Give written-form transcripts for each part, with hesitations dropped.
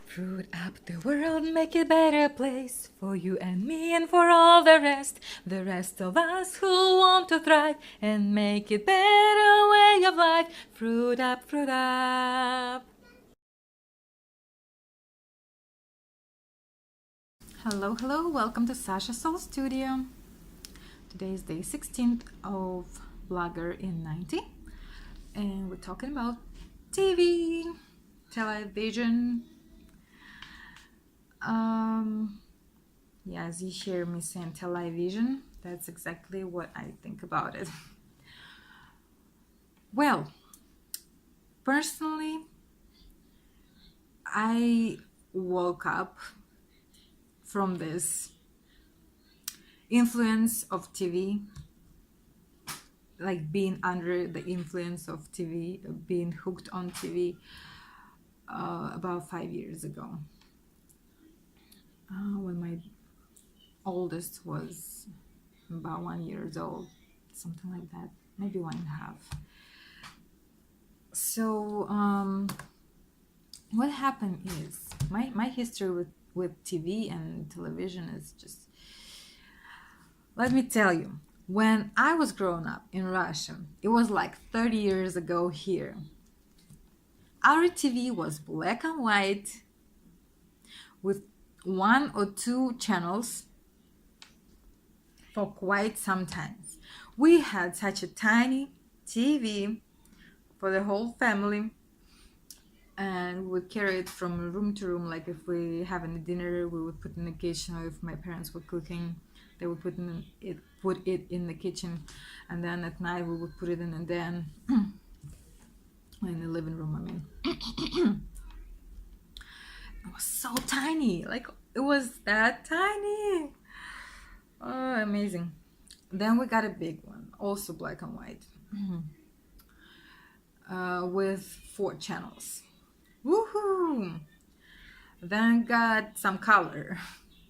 Fruit up the world, make it a better place for you and me and for all the rest of us who want to thrive and make it better way of life. Fruit up, fruit up. Hello, hello, welcome to ssstudio. Today is day 16th of Blogger in 90, and we're talking about TV, television. Yeah, as you hear me saying television, that's exactly what I think about it. Well, personally, I woke up from this influence of TV, like being under the influence of TV, being hooked on TV about 5 years ago, when my oldest was about 1 year old, something like that, maybe 1.5. So what happened is my history with TV and television is just, let me tell you, when I was growing up in Russia, it was like 30 years ago here. Our TV was black and white with 1 or 2 channels for quite some times. We had such a tiny TV for the whole family, and we would carry it from room to room. Like if we have a dinner, we would put it in the kitchen, or if my parents were cooking, they would put it in the kitchen, and then at night we would put it in the den, in the living room. I mean, it was so tiny, like it was that tiny. Oh, amazing. Then we got a big one, also black and white, with 4 channels. Woohoo! Then got some color,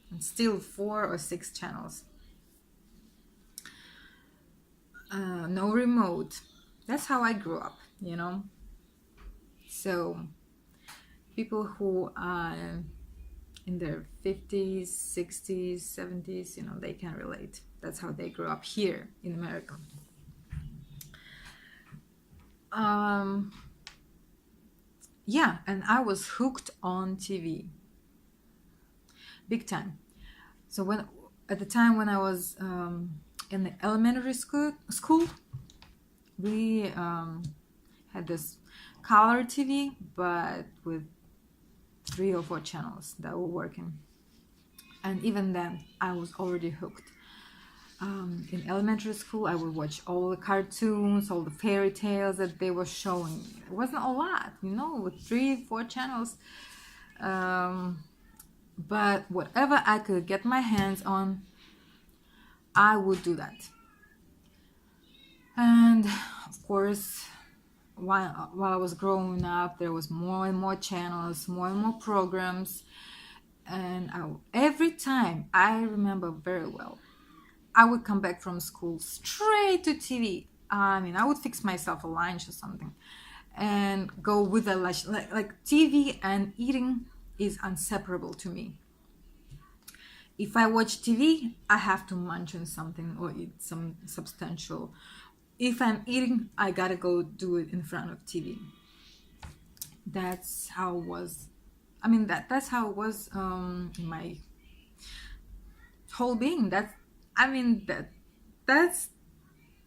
and still 4 or 6 channels. No remote. That's how I grew up, you know. So people who are in their 50s, 60s, 70s, you know, they can relate. That's how they grew up here in America. Yeah, and I was hooked on TV big time. So at the time when I was in the elementary school, we had this color TV, but with 3 or 4 channels that were working. And even then, I was already hooked. In elementary school, I would watch all the cartoons, all the fairy tales that they were showing. It wasn't a lot, you know, with 3, 4 channels. But whatever I could get my hands on, I would do that. And of course, while I was growing up, there was more and more channels, more and more programs. And every time, I remember very well, I would come back from school straight to TV. I mean, I would fix myself a lunch or something and go with a lunch. Like TV and eating is inseparable to me. If I watch TV, I have to munch on something or eat some substantial. If I'm eating, I gotta go do it in front of TV. That's how it was. I mean, that's how it was in my whole being. That's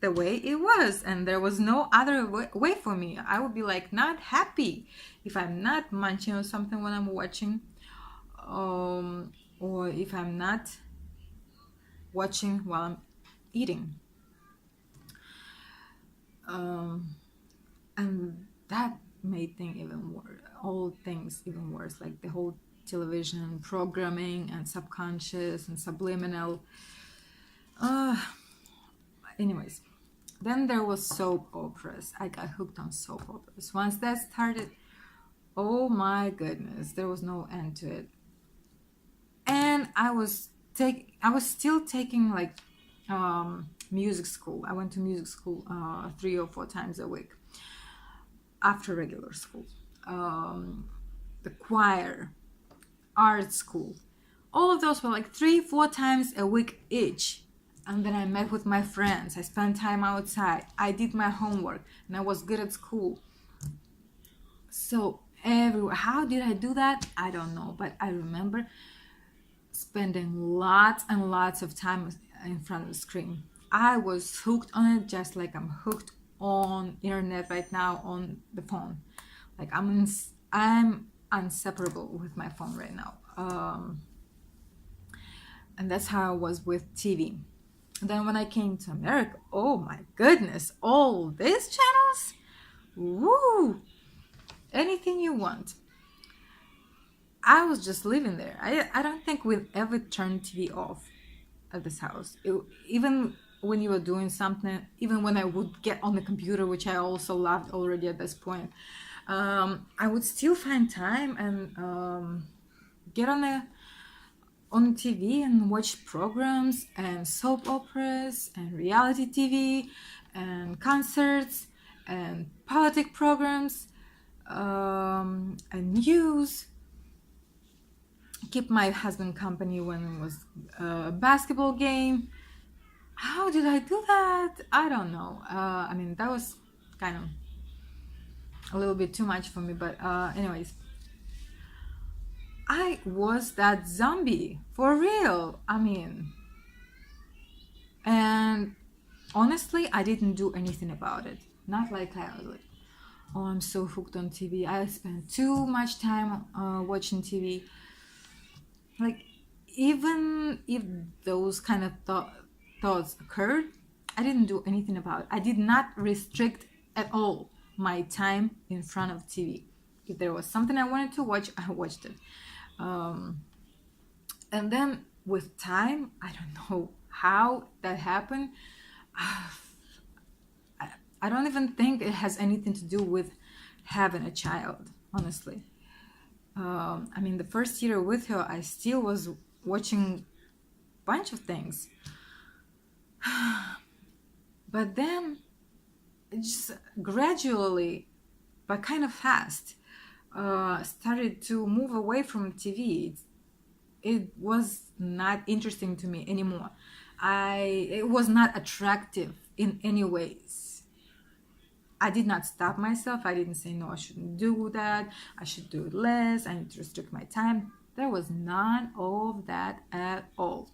the way it was, and there was no other way for me. I would be like not happy if I'm not munching on something when I'm watching, or if I'm not watching while I'm eating. And that made all things even worse, like the whole television programming and subconscious and subliminal. Anyways, then there was soap operas. I got hooked on soap operas. Once that started, oh my goodness, there was no end to it. And I was still taking like music school. I went to music school 3 or 4 times a week after regular school. The choir, art school. All of those were like 3-4 times a week each. And then I met with my friends. I spent time outside. I did my homework, and I was good at school. So everywhere. How did I do that? I don't know, but I remember spending lots and lots of time in front of the screen. I was hooked on it, just like I'm hooked on internet right now on the phone. Like I'm inseparable with my phone right now. And that's how I was with TV. Then when I came to America, oh my goodness, all these channels, woo, anything you want. I was just living there. I don't think we'd ever turn TV off at this house. Even when you were doing something, even when I would get on the computer, which I also loved already at this point, I would still find time and get on TV and watch programs and soap operas and reality TV and concerts and politic programs and news. Keep my husband company when it was a basketball game. How did I do that? I don't know. I mean, that was kind of a little bit too much for me, but anyways, I was that zombie for real. I mean, and honestly, I didn't do anything about it. Not like I was like, oh, I'm so hooked on TV. I spend too much time watching TV. Like, even if those kind of thoughts occurred, I didn't do anything about it. I did not restrict at all my time in front of TV. If there was something I wanted to watch, I watched it. And then with time, I don't know how that happened. I don't even think it has anything to do with having a child, honestly. I mean, the first year with her, I still was watching a bunch of things. But then, it just gradually, but kind of fast, started to move away from TV. It was not interesting to me anymore. It was not attractive in any ways. I did not stop myself. I didn't say, no, I shouldn't do that. I should do it less. I need to restrict my time. There was none of that at all.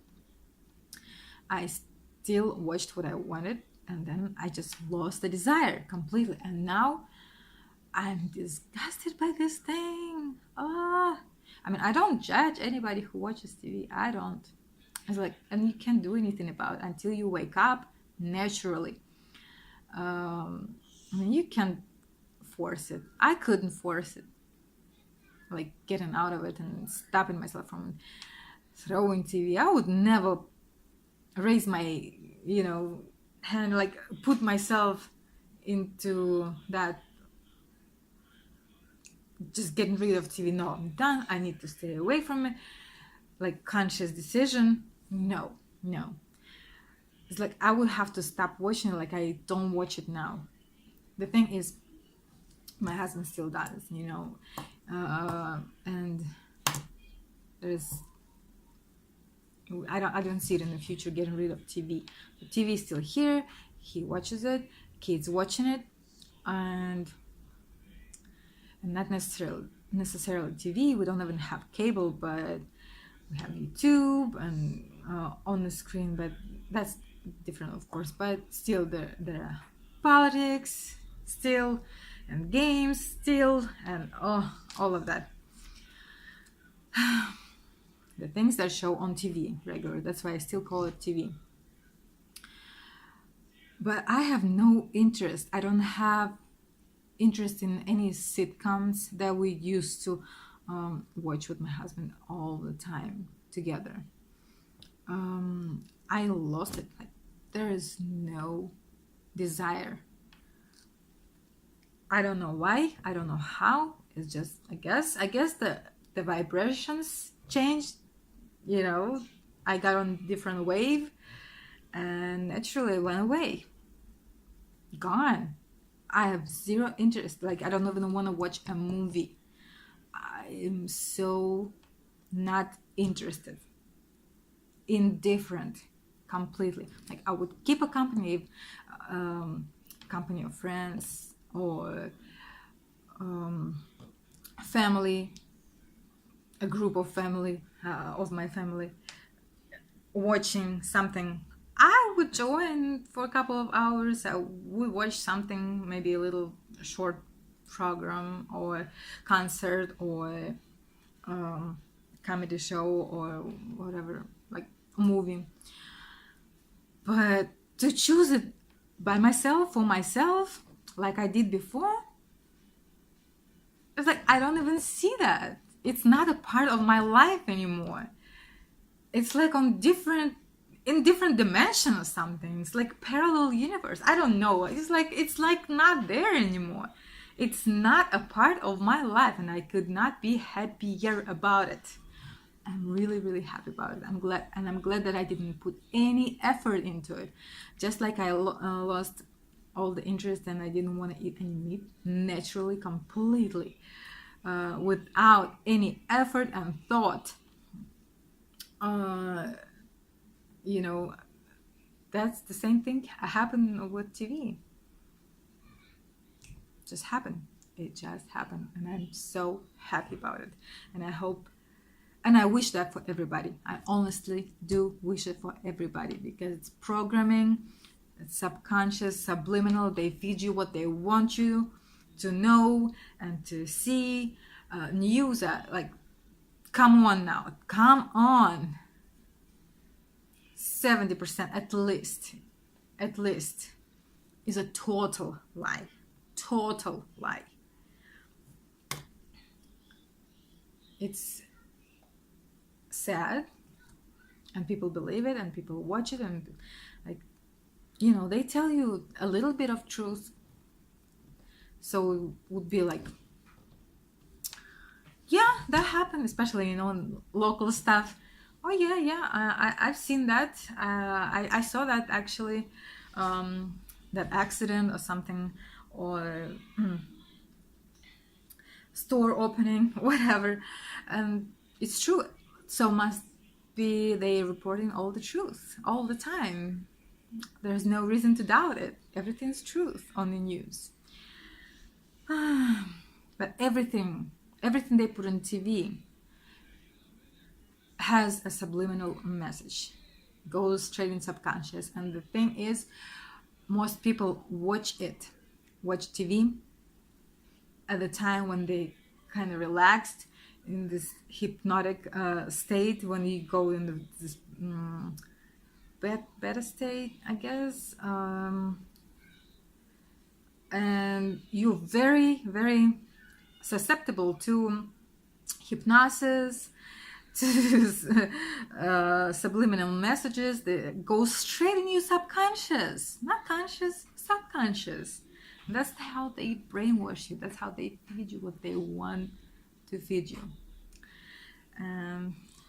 I still watched what I wanted, and then I just lost the desire completely. And now I'm disgusted by this thing. I mean, I don't judge anybody who watches TV. I don't. It's like, and you can't do anything about it until you wake up naturally. I mean, you can't force it. I couldn't force it. Like getting out of it and stopping myself from throwing TV. I would never raise my, hand, like put myself into that, just getting rid of TV. No, I'm done. I need to stay away from it. Like conscious decision. No. It's like I would have to stop watching it. Like I don't watch it now. The thing is, my husband still does, and there's I don't see it in the future getting rid of TV. The TV is still here. He watches it. Kids watching it, and not necessarily TV. We don't even have cable, but we have YouTube and on the screen. But that's different, of course. But still, there are politics still, and games still, and all of that. The things that show on TV regular. That's why I still call it TV. But I have no interest. I don't have interest in any sitcoms that we used to watch with my husband all the time together. I lost it. Like, there is no desire. I don't know why. I don't know how. It's just, I guess the vibrations changed. I got on a different wave, and naturally it went away. Gone. I have zero interest. Like, I don't even want to watch a movie. I am so not interested, indifferent, completely. Like I would keep a company of friends or family, a group of family, of my family, watching something. I would join for a couple of hours. I would watch something, maybe a little short program or concert or comedy show or whatever, like a movie. But to choose it by myself, for myself, like I did before, it's like I don't even see that. It's not a part of my life anymore. It's like on different in different dimension or something. It's like parallel universe. I don't know. It's like not there anymore. It's not a part of my life, and I could not be happier about it. I'm really, really happy about it. I'm glad that I didn't put any effort into it. Just like I lost all the interest and I didn't want to eat any meat naturally, completely, without any effort and thought. You know, that's the same thing happened with TV. Just happened. It just happened, and I'm so happy about it. And I hope, and I wish that for everybody. I honestly do wish it for everybody, because it's programming, it's subconscious, subliminal. They feed you what they want you to know and to see. News, like, come on now, come on. 70% at least is a total lie. It's sad, and people believe it, and people watch it, and like, they tell you a little bit of truth, so it would be like, yeah, that happened, especially local stuff. Oh yeah, I've seen that. I saw that actually, that accident or something, or store opening, whatever, and it's true. So must be they reporting all the truth all the time. There's no reason to doubt it. Everything's truth on the news. But everything they put on TV has a subliminal message, goes straight in subconscious. And the thing is, most people watch TV at the time when they kind of relaxed in this hypnotic state, when you go in this better state, I guess, and you're very, very susceptible to hypnosis, to subliminal messages that go straight in your subconscious, not conscious, subconscious. That's how they brainwash you. That's how they feed you what they want to feed you.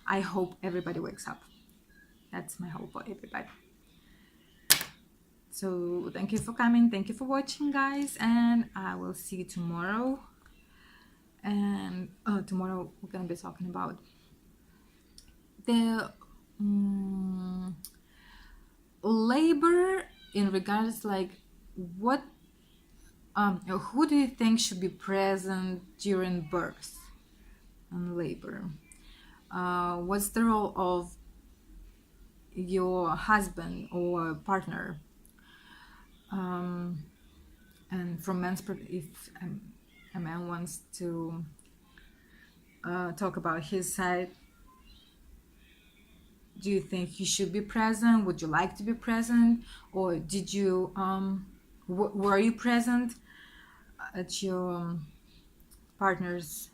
I hope everybody wakes up. That's my hope for everybody. So thank you for coming. Thank you for watching, guys. And I will see you tomorrow. And tomorrow we're going to be talking about the labor, in regards like what who do you think should be present during birth and labor? What's the role of your husband or partner? And from men's perspective, if a man wants to talk about his side, do you think he should be present? Would you like to be present? Or did you were you present at your partner's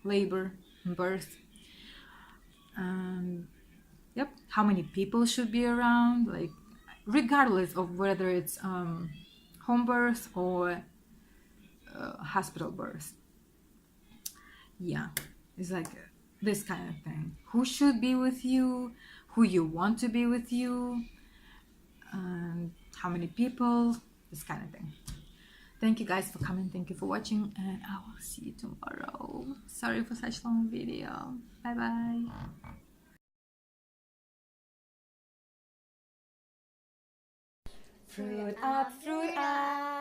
labor and birth? Yep, how many people should be around, like, regardless of whether it's home birth or hospital birth. Yeah, it's like this kind of thing. Who should be with you? Who you want to be with you? And how many people? This kind of thing. Thank you guys for coming. Thank you for watching, and I will see you tomorrow. Sorry for such long video. Bye bye. Fruit up, fruit up.